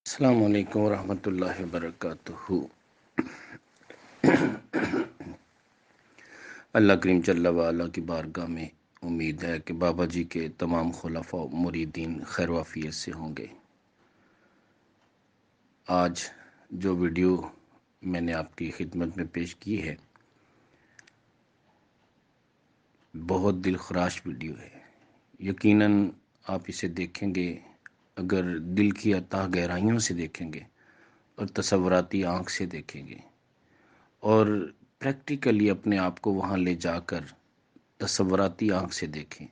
السلام علیکم ورحمۃ اللہ وبرکاتہ۔ اللہ کریم جل وعلا کی بارگاہ میں امید ہے کہ بابا جی کے تمام خلفاء و مریدین خیر و عافیت سے ہوں گے۔ آج جو ویڈیو میں نے آپ کی خدمت میں پیش کی ہے، بہت دل خراش ویڈیو ہے۔ یقیناً آپ اسے دیکھیں گے، اگر دل کی اتھاہ گہرائیوں سے دیکھیں گے اور تصوراتی آنکھ سے دیکھیں گے اور پریکٹیکلی اپنے آپ کو وہاں لے جا کر تصوراتی آنکھ سے دیکھیں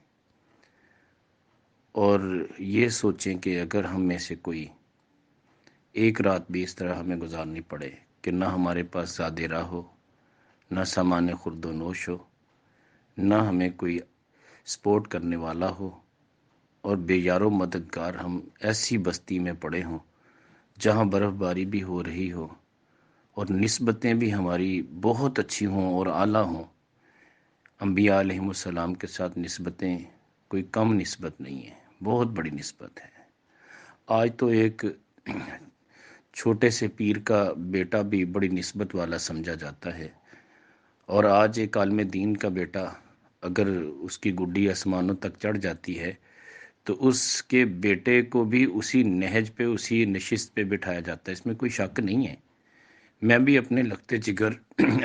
اور یہ سوچیں کہ اگر ہم میں سے کوئی ایک رات بھی اس طرح ہمیں گزارنی پڑے کہ نہ ہمارے پاس زیادہ راہ ہو، نہ سامان خورد و نوش ہو، نہ ہمیں کوئی سپورٹ کرنے والا ہو، اور بے یار و مددگار ہم ایسی بستی میں پڑے ہوں جہاں برف باری بھی ہو رہی ہو اور نسبتیں بھی ہماری بہت اچھی ہوں اور اعلیٰ ہوں۔ انبیاء علیہم السلام کے ساتھ نسبتیں کوئی کم نسبت نہیں ہے، بہت بڑی نسبت ہے۔ آج تو ایک چھوٹے سے پیر کا بیٹا بھی بڑی نسبت والا سمجھا جاتا ہے، اور آج ایک عالم دین کا بیٹا اگر اس کی گڈی آسمانوں تک چڑھ جاتی ہے تو اس کے بیٹے کو بھی اسی نہج پہ، اسی نشست پہ بٹھایا جاتا ہے، اس میں کوئی شک نہیں ہے۔ میں بھی اپنے لگتے جگر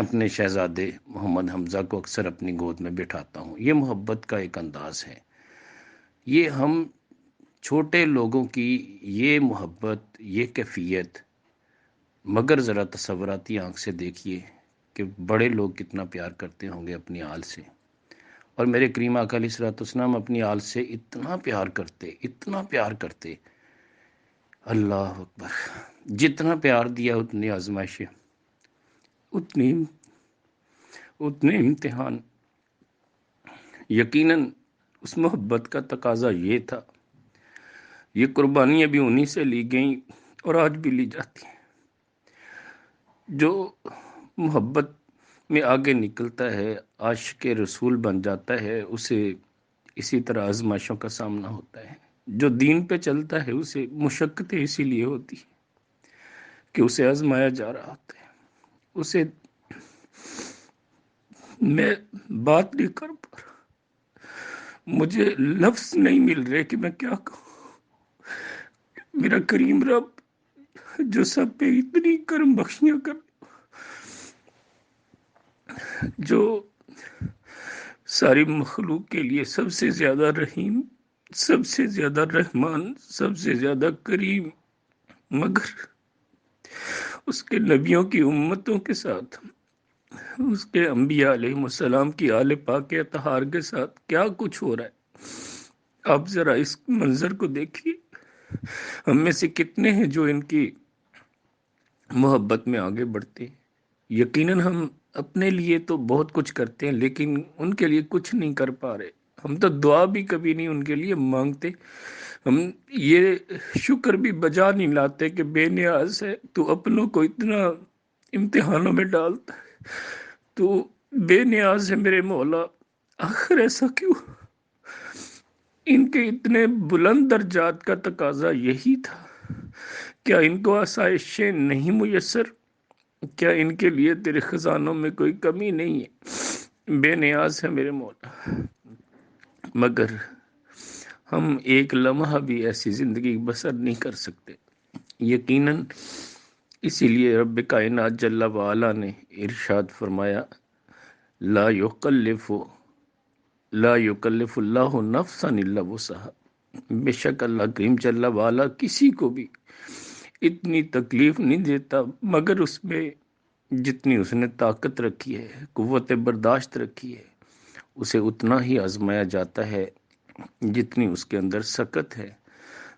اپنے شہزادے محمد حمزہ کو اکثر اپنی گود میں بٹھاتا ہوں۔ یہ محبت کا ایک انداز ہے، یہ ہم چھوٹے لوگوں کی یہ محبت، یہ کیفیت، مگر ذرا تصوراتی آنکھ سے دیکھیے کہ بڑے لوگ کتنا پیار کرتے ہوں گے اپنی آل سے۔ اور میرے کریم آقا علیہ الصلوۃ والسلام اپنی آل سے اتنا پیار کرتے، اتنا پیار کرتے، اللہ اکبر۔ جتنا پیار دیا اتنی آزمائشیں، اتنے امتحان۔ یقیناً اس محبت کا تقاضا یہ تھا، یہ قربانیاں بھی انہی سے لی گئیں اور آج بھی لی جاتی ہیں۔ جو محبت میں آگے نکلتا ہے، عاشق رسول بن جاتا ہے، اسے اسی طرح آزمائشوں کا سامنا ہوتا ہے۔ جو دین پہ چلتا ہے اسے مشقتیں اسی لیے ہوتی ہیں کہ اسے آزمایا جا رہا ہوتا ہے۔ اسے میں بات نہیں کر پا رہا، مجھے لفظ نہیں مل رہے کہ میں کیا کہوں۔ میرا کریم رب جو سب پہ اتنی کرم بخشیاں کر، جو ساری مخلوق کے لیے سب سے زیادہ رحیم، سب سے زیادہ رحمان، سب سے زیادہ کریم، مگر اس کے نبیوں کی امتوں کے ساتھ، اس کے انبیاء علیہ السلام کی آل پاک اطہار کے ساتھ کیا کچھ ہو رہا ہے۔ آپ ذرا اس منظر کو دیکھیے۔ ہم میں سے کتنے ہیں جو ان کی محبت میں آگے بڑھتے ہیں۔ یقیناً ہم اپنے لیے تو بہت کچھ کرتے ہیں، لیکن ان کے لیے کچھ نہیں کر پا رہے۔ ہم تو دعا بھی کبھی نہیں ان کے لیے مانگتے، ہم یہ شکر بھی بجا نہیں لاتے کہ بے نیاز ہے تو اپنوں کو اتنا امتحانوں میں ڈالتا ہے، تو بے نیاز ہے میرے مولا، آخر ایسا کیوں؟ ان کے اتنے بلند درجات کا تقاضا یہی تھا۔ کیا ان کو آسائشیں نہیں میسر؟ کیا ان کے لیے تیرے خزانوں میں کوئی کمی نہیں ہے؟ بے نیاز ہے میرے مولا، مگر ہم ایک لمحہ بھی ایسی زندگی بسر نہیں کر سکتے۔ یقیناً اسی لیے رب کائنات جل وعلا نے ارشاد فرمایا، لا یکلف اللہ نفسا الا وسعها۔ بے شک اللہ کریم جل وعلا کسی کو بھی اتنی تکلیف نہیں دیتا مگر اس میں جتنی اس نے طاقت رکھی ہے، قوت برداشت رکھی ہے، اسے اتنا ہی آزمایا جاتا ہے جتنی اس کے اندر سکت ہے۔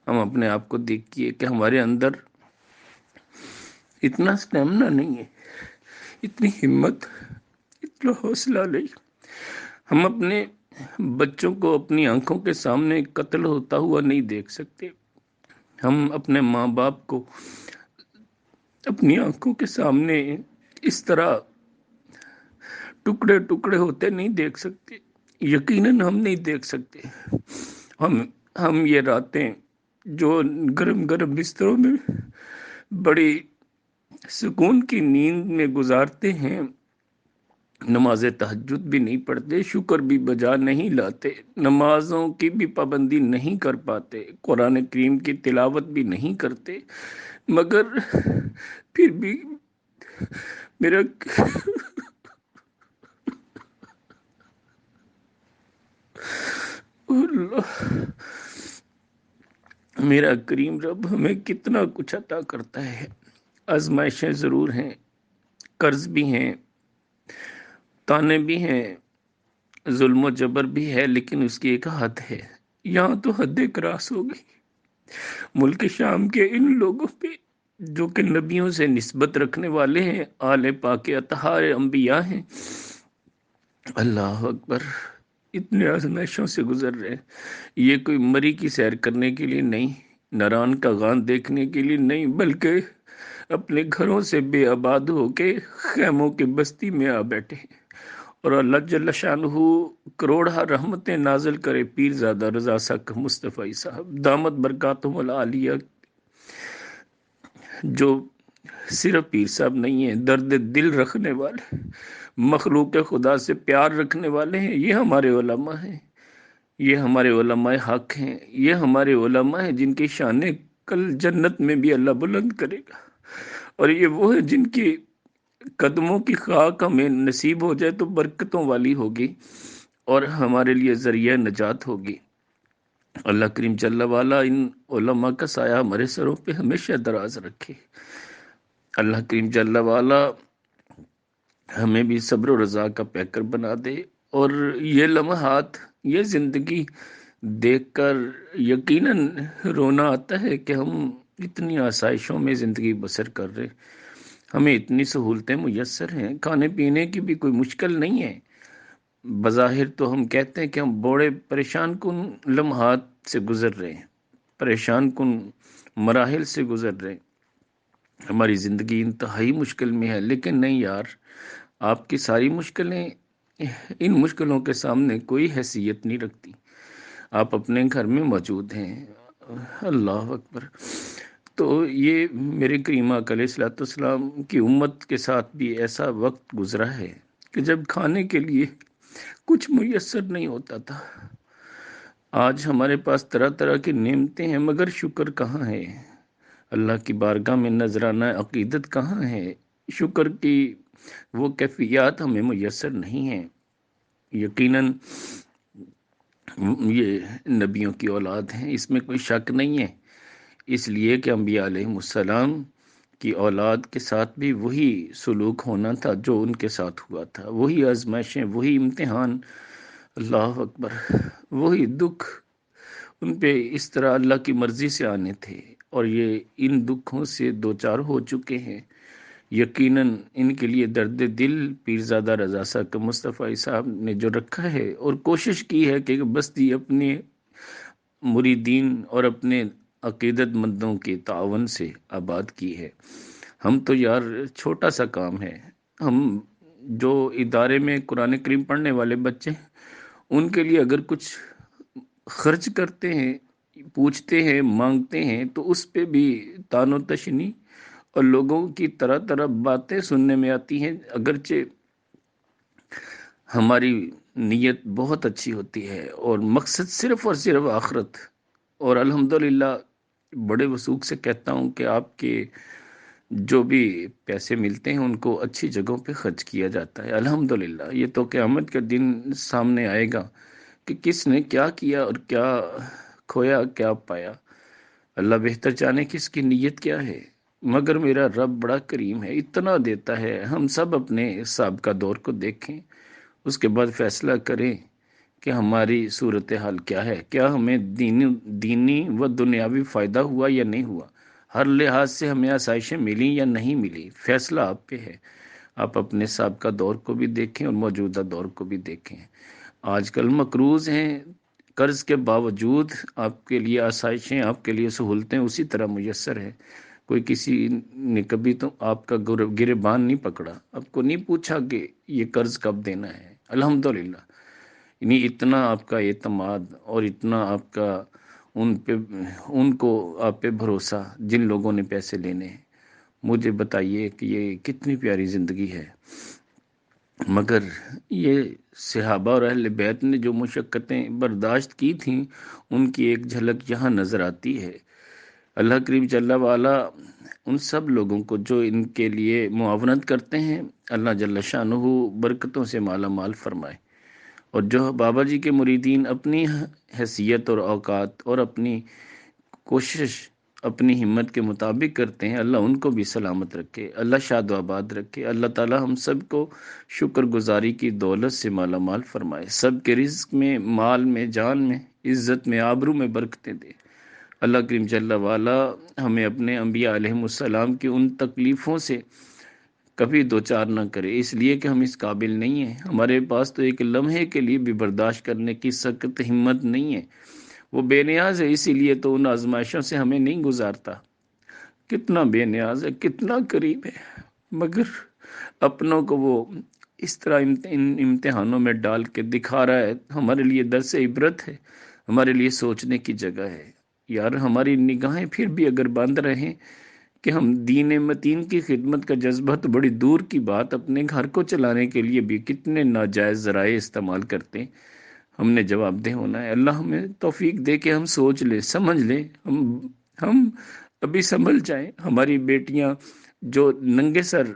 ہم اپنے آپ کو دیکھیے کہ ہمارے اندر اتنا سٹیمنا نہیں ہے، اتنی ہمت، اتنا حوصلہ نہیں۔ ہم اپنے بچوں کو اپنی آنکھوں کے سامنے قتل ہوتا ہوا نہیں دیکھ سکتے، ہم اپنے ماں باپ کو اپنی آنکھوں کے سامنے اس طرح ٹکڑے ٹکڑے ہوتے نہیں دیکھ سکتے۔ یقیناً ہم نہیں دیکھ سکتے۔ ہم یہ راتیں جو گرم گرم بستروں میں بڑی سکون کی نیند میں گزارتے ہیں، نماز تہجد بھی نہیں پڑھتے، شکر بھی بجا نہیں لاتے، نمازوں کی بھی پابندی نہیں کر پاتے، قرآن کریم کی تلاوت بھی نہیں کرتے، مگر پھر بھی میرا اللہ، میرا کریم رب ہمیں کتنا کچھ عطا کرتا ہے۔ آزمائشیں ضرور ہیں، قرض بھی ہیں، تانے بھی ہیں، ظلم و جبر بھی ہے، لیکن اس کی ایک حد ہے۔ یہاں تو حد کراس ہو گئی۔ ملک شام کے ان لوگوں پہ جو کہ نبیوں سے نسبت رکھنے والے ہیں، آل پاک اطہار انبیاء ہیں، اللہ اکبر، اتنے آزمائشوں سے گزر رہے ہیں۔ یہ کوئی مری کی سیر کرنے کے لیے نہیں، نران کا غان دیکھنے کے لیے نہیں، بلکہ اپنے گھروں سے بے آباد ہو کے خیموں کی بستی میں آ بیٹھے ہیں۔ اور اللہ جل شانہ کروڑہ رحمتیں نازل کرے پیر زادہ رضا ثق مصطفی صاحب دامت برکاتہم العالیہ، جو صرف پیر صاحب نہیں ہیں، درد دل رکھنے والے، مخلوق خدا سے پیار رکھنے والے ہیں۔ یہ ہمارے علماء ہیں، یہ ہمارے علماء حق ہیں، یہ ہمارے علماء ہیں جن کی شان کل جنت میں بھی اللہ بلند کرے گا، اور یہ وہ ہے جن کی قدموں کی خاک ہمیں نصیب ہو جائے تو برکتوں والی ہوگی اور ہمارے لیے ذریعہ نجات ہوگی۔ اللہ کریم جل والا ان علماء کا سایہ ہمارے سروں پہ ہمیشہ دراز رکھے۔ اللہ کریم جل والا ہمیں بھی صبر و رضا کا پیکر بنا دے، اور یہ لمحات، یہ زندگی دیکھ کر یقیناً رونا آتا ہے کہ ہم اتنی آسائشوں میں زندگی بسر کر رہے، ہمیں اتنی سہولتیں میسر ہیں، کھانے پینے کی بھی کوئی مشکل نہیں ہے۔ بظاہر تو ہم کہتے ہیں کہ ہم بڑے پریشان کن لمحات سے گزر رہے ہیں، پریشان کن مراحل سے گزر رہے ہیں، ہماری زندگی انتہائی مشکل میں ہے، لیکن نہیں یار، آپ کی ساری مشکلیں ان مشکلوں کے سامنے کوئی حیثیت نہیں رکھتی۔ آپ اپنے گھر میں موجود ہیں، اللہ اکبر۔ تو یہ میرے کریم آقا علیہ الصلوۃ والسلام کی امت کے ساتھ بھی ایسا وقت گزرا ہے کہ جب کھانے کے لیے کچھ میسر نہیں ہوتا تھا۔ آج ہمارے پاس طرح طرح کی نعمتیں ہیں، مگر شکر کہاں ہے؟ اللہ کی بارگاہ میں نذرانہ عقیدت کہاں ہے؟ شکر کی وہ کیفیات ہمیں میسر نہیں ہیں۔ یقیناً یہ نبیوں کی اولاد ہیں، اس میں کوئی شک نہیں ہے، اس لیے کہ انبیاء علیہ السلام کی اولاد کے ساتھ بھی وہی سلوک ہونا تھا جو ان کے ساتھ ہوا تھا، وہی آزمائشیں، وہی امتحان، اللہ اکبر، وہی دکھ ان پہ اس طرح اللہ کی مرضی سے آنے تھے، اور یہ ان دکھوں سے دوچار ہو چکے ہیں۔ یقیناً ان کے لیے درد دل پیرزادہ رضا ثق مصطفی صاحب نے جو رکھا ہے، اور کوشش کی ہے کہ بستی اپنے مریدین اور اپنے عقیدت مندوں کے تعاون سے آباد کی ہے۔ ہم تو یار چھوٹا سا کام ہے، ہم جو ادارے میں قرآن کریم پڑھنے والے بچے ہیں ان کے لیے اگر کچھ خرچ کرتے ہیں، پوچھتے ہیں، مانگتے ہیں، تو اس پہ بھی تان و تشنی اور لوگوں کی طرح طرح باتیں سننے میں آتی ہیں، اگرچہ ہماری نیت بہت اچھی ہوتی ہے اور مقصد صرف اور صرف آخرت، اور الحمدللہ بڑے وثوق سے کہتا ہوں کہ آپ کے جو بھی پیسے ملتے ہیں ان کو اچھی جگہوں پہ خرچ کیا جاتا ہے، الحمدللہ۔ یہ تو قیامت کے دن سامنے آئے گا کہ کس نے کیا کیا اور کیا کھویا، کیا پایا، اللہ بہتر جانے کہ اس کی نیت کیا ہے۔ مگر میرا رب بڑا کریم ہے، اتنا دیتا ہے۔ ہم سب اپنے سابقہ دور کو دیکھیں، اس کے بعد فیصلہ کریں کہ ہماری صورتحال کیا ہے، کیا ہمیں دینی و دنیاوی فائدہ ہوا یا نہیں ہوا، ہر لحاظ سے ہمیں آسائشیں ملی یا نہیں ملی، فیصلہ آپ پہ ہے۔ آپ اپنے سابقہ دور کو بھی دیکھیں اور موجودہ دور کو بھی دیکھیں۔ آج کل مقروض ہیں، قرض کے باوجود آپ کے لیے آسائشیں، آپ کے لیے سہولتیں اسی طرح میسر ہیں۔ کوئی کسی نے کبھی تو آپ کا گریبان نہیں پکڑا، آپ کو نہیں پوچھا کہ یہ قرض کب دینا ہے، الحمدللہ۔ یعنی اتنا آپ کا اعتماد اور اتنا آپ کا ان کو آپ پہ بھروسہ جن لوگوں نے پیسے لینے ہیں، مجھے بتائیے کہ یہ کتنی پیاری زندگی ہے۔ مگر یہ صحابہ اور اہل بیت نے جو مشقتیں برداشت کی تھیں، ان کی ایک جھلک یہاں نظر آتی ہے۔ اللہ کریم جل وعلا ان سب لوگوں کو جو ان کے لیے معاونت کرتے ہیں، اللہ جل شانہ برکتوں سے مالا مال فرمائے، اور جو بابا جی کے مریدین اپنی حیثیت اور اوقات اور اپنی کوشش اپنی ہمت کے مطابق کرتے ہیں، اللہ ان کو بھی سلامت رکھے، اللہ شاد و آباد رکھے، اللہ تعالی ہم سب کو شکر گزاری کی دولت سے مالا مال فرمائے، سب کے رزق میں، مال میں، جان میں، عزت میں، آبرو میں برکتیں دے۔ اللہ کریم جل وعلا ہمیں اپنے انبیاء علیہ السلام کی ان تکلیفوں سے کبھی دوچار نہ کرے، اس لیے کہ ہم اس قابل نہیں ہیں، ہمارے پاس تو ایک لمحے کے لیے بھی برداشت کرنے کی سخت ہمت نہیں ہے۔ وہ بے نیاز ہے، اسی لیے تو ان آزمائشوں سے ہمیں نہیں گزارتا۔ کتنا بے نیاز ہے، کتنا قریب ہے، مگر اپنوں کو وہ اس طرح ان امتحانوں میں ڈال کے دکھا رہا ہے۔ ہمارے لیے درس عبرت ہے، ہمارے لیے سوچنے کی جگہ ہے۔ یار ہماری نگاہیں پھر بھی اگر بند رہیں کہ ہم دین متین کی خدمت کا جذبہ تو بڑی دور کی بات، اپنے گھر کو چلانے کے لیے بھی کتنے ناجائز ذرائع استعمال کرتے ہیں، ہم نے جواب دہ ہونا ہے۔ اللہ ہمیں توفیق دے کہ ہم سوچ لیں، سمجھ لیں، ہم ابھی سنبھل جائیں۔ ہماری بیٹیاں جو ننگے سر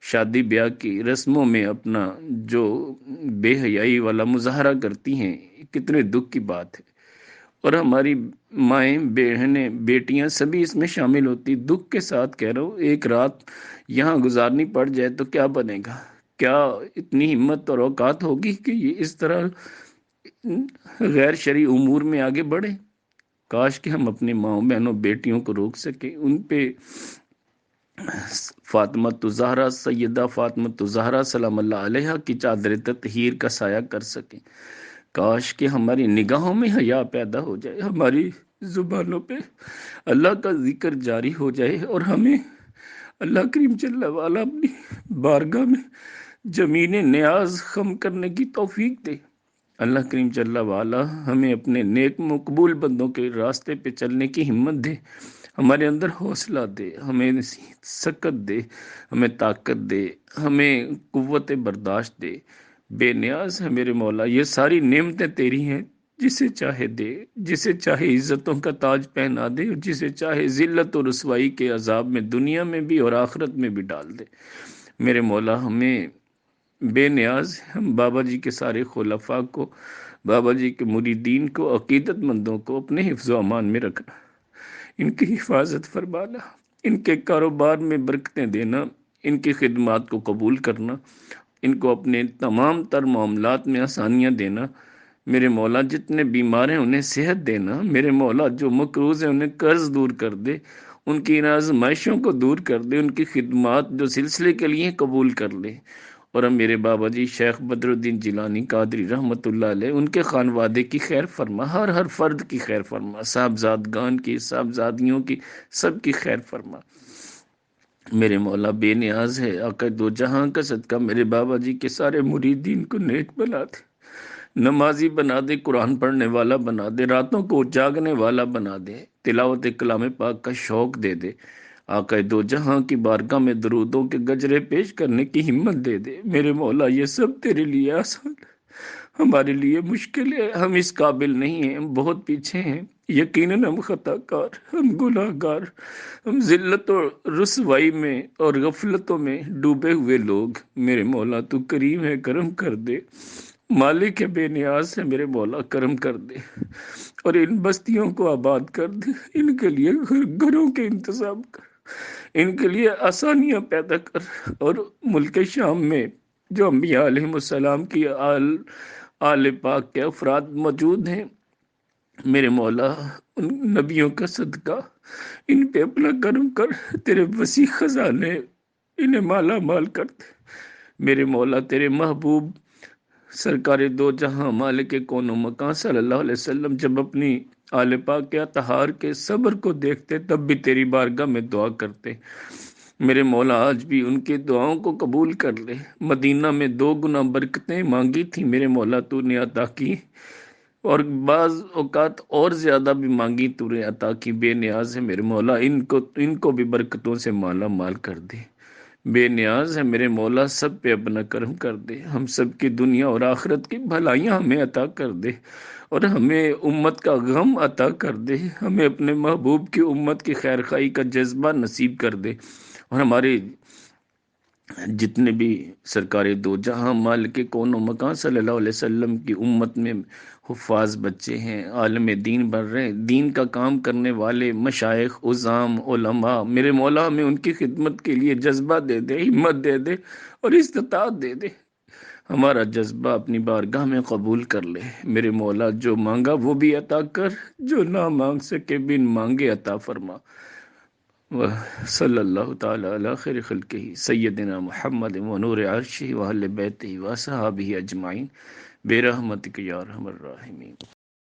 شادی بیاہ کی رسموں میں اپنا جو بے حیائی والا مظاہرہ کرتی ہیں، کتنے دکھ کی بات ہے، اور ہماری مائیں، بہنیں، بیٹیاں سبھی اس میں شامل ہوتی۔ دکھ کے ساتھ کہہ رہا ہوں، ایک رات یہاں گزارنی پڑ جائے تو کیا بنے گا؟ کیا اتنی ہمت اور اوقات ہوگی کہ یہ اس طرح غیر شرعی امور میں آگے بڑھے؟ کاش کہ ہم اپنی ماؤں، بہنوں، بیٹیوں کو روک سکیں، ان پہ فاطمۃ الزہرا، سیدہ فاطمۃ الزہرا سلام اللہ علیہا کی چادر تطہیر کا سایہ کر سکیں۔ کاش کہ ہماری نگاہوں میں حیا پیدا ہو جائے، ہماری زبانوں پہ اللہ کا ذکر جاری ہو جائے، اور ہمیں اللہ کریم جل وعلا اپنی بارگاہ میں جمین نیاز خم کرنے کی توفیق دے۔ اللہ کریم جل وعلا ہمیں اپنے نیک مقبول بندوں کے راستے پہ چلنے کی ہمت دے، ہمارے اندر حوصلہ دے، ہمیں سکت دے، ہمیں طاقت دے، ہمیں قوت برداشت دے۔ بے نیاز ہے میرے مولا، یہ ساری نعمتیں تیری ہیں، جسے چاہے دے، جسے چاہے عزتوں کا تاج پہنا دے، اور جسے چاہے ذلت و رسوائی کے عذاب میں دنیا میں بھی اور آخرت میں بھی ڈال دے۔ میرے مولا ہمیں بے نیاز، ہم بابا جی کے سارے خلفاء کو، بابا جی کے مریدین کو، عقیدت مندوں کو اپنے حفظ و امان میں رکھنا، ان کی حفاظت فرمانا، ان کے کاروبار میں برکتیں دینا، ان کی خدمات کو قبول کرنا، ان کو اپنے تمام تر معاملات میں آسانیاں دینا۔ میرے مولا جتنے بیمار ہیں انہیں صحت دینا، میرے مولا جو مقروض ہیں انہیں قرض دور کر دے، ان کی ان آزمائشوں کو دور کر دے، ان کی خدمات جو سلسلے کے لیے قبول کر لے۔ اور ہم میرے بابا جی شیخ بدر الدین جیلانی قادری رحمۃ اللہ علیہ، ان کے خانوادے کی خیر فرما، ہر فرد کی خیر فرما، صاحبزادگان کی، صاحبزادیوں کی، سب کی خیر فرما۔ میرے مولا بے نیاز ہے، آقا دو جہاں کا صدقہ میرے بابا جی کے سارے مریدین کو نیک بنا دے، نمازی بنا دے، قرآن پڑھنے والا بنا دے، راتوں کو جاگنے والا بنا دے، تلاوت کلام پاک کا شوق دے دے۔ آقا دو جہاں کی بارگاہ میں درودوں کے گجرے پیش کرنے کی ہمت دے دے۔ میرے مولا یہ سب تیرے لیے آسان ہے، ہمارے لیے مشکل ہے، ہم اس قابل نہیں ہیں، ہم بہت پیچھے ہیں، یقیناً ہم خطا کار، ہم گناہ گار، ہم ذلت اور رسوائی میں اور غفلتوں میں ڈوبے ہوئے لوگ۔ میرے مولا تو کریم ہے، کرم کر دے، مالک ہے، بے نیاز ہے، میرے مولا کرم کر دے، اور ان بستیوں کو آباد کر دے، ان کے لیے گھروں کے انتظام کر، ان کے لیے آسانیاں پیدا کر، اور ملک شام میں جو انبیاء علیہ السلام کی آل پاک کے افراد موجود ہیں، میرے مولا ان نبیوں کا صدقہ ان پہ اپنا کرم کر، تیرے وسیع خزانے انہیں مالا مال کر دے۔ میرے مولا تیرے محبوب سرکار دو جہاں مالک کون و مکان صلی اللہ علیہ وسلم جب اپنی آل پاک کے اطہار کے صبر کو دیکھتے تب بھی تیری بارگاہ میں دعا کرتے۔ میرے مولا آج بھی ان کی دعاؤں کو قبول کر لے۔ مدینہ میں 2 گنا برکتیں مانگی تھی، میرے مولا تو نے عطا کی، اور بعض اوقات اور زیادہ بھی مانگی تو نے عطا کی، بے نیاز ہے میرے مولا، ان کو بھی برکتوں سے مالا مال کر دے، بے نیاز ہے میرے مولا، سب پہ اپنا کرم کر دے، ہم سب کی دنیا اور آخرت کی بھلائیاں ہمیں عطا کر دے، اور ہمیں امت کا غم عطا کر دے، ہمیں اپنے محبوب کی امت کی خیر خواہی کا جذبہ نصیب کر دے، اور ہمارے جتنے بھی سرکار دو جہاں مالک کون و مکان صلی اللہ علیہ وسلم کی امت میں حفاظ بچے ہیں، عالم دین بن رہے ہیں، دین کا کام کرنے والے مشائخ، عظام، علماء، میرے مولا ہمیں ان کی خدمت کے لیے جذبہ دے دے، ہمت دے دے اور استطاعت دے دے، ہمارا جذبہ اپنی بارگاہ میں قبول کر لے میرے مولا، جو مانگا وہ بھی عطا کر، جو نہ مانگ سکے بن مانگے عطا فرما، صلی اللہ تعالی علی خیر خلقہ سیدنا محمد و نور عرشہ و اہل بیتہ و صحابہ اجمعین برحمتک یا ارحم الراحمین۔